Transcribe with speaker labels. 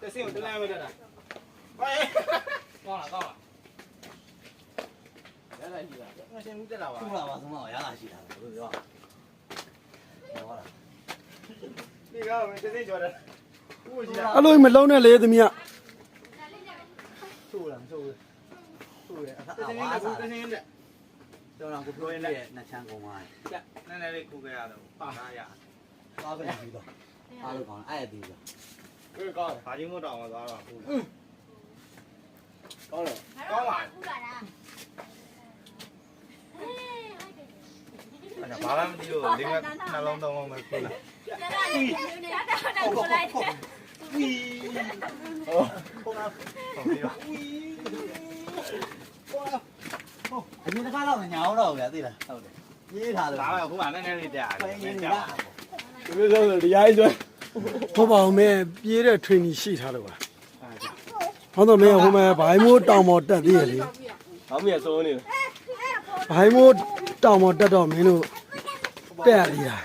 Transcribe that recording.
Speaker 1: 这是用这两位的。哎，高了高了。原来是的，我先不知道吧。
Speaker 2: 住了吧，什么？原来是他，不是吧？好了。
Speaker 1: 你看我们这是觉得，我去了。
Speaker 3: အဲ့လိုမလုံးနဲ့လေသမီးက
Speaker 2: 住了，住了，住了。
Speaker 1: 这是用的，这是用的。
Speaker 2: 就让我表演的那枪公啊，
Speaker 1: 那那里哭个呀都，打呀。
Speaker 2: 八个人知道，八个讲爱的。
Speaker 1: 这高了，爬进木找我抓了。高了，高嘛。哎呀，把他们丢，另外那龙洞我们哭了。哦，
Speaker 2: 你那看到没鸟了呗？对了，对了，你看了。
Speaker 1: 打了哭完那那里的，
Speaker 2: 欢迎你
Speaker 1: 的。
Speaker 2: 啦。
Speaker 3: ဒီလိုဆိုဒီရိုင်းဆိုဟုတ်ပါဦးမင်းပြေးတဲ့ training ရှိထားလို့ပါဟုတ်တော့မင်းဟိုမှာဘိုင်းမိုးတောင်ပေါ်တက်သေးရလေ
Speaker 1: 好没收呢。
Speaker 3: ဘိုင်းမိုးတောင်ပေါ်တက်တော့မင်းတို့တက်ရသေးတာ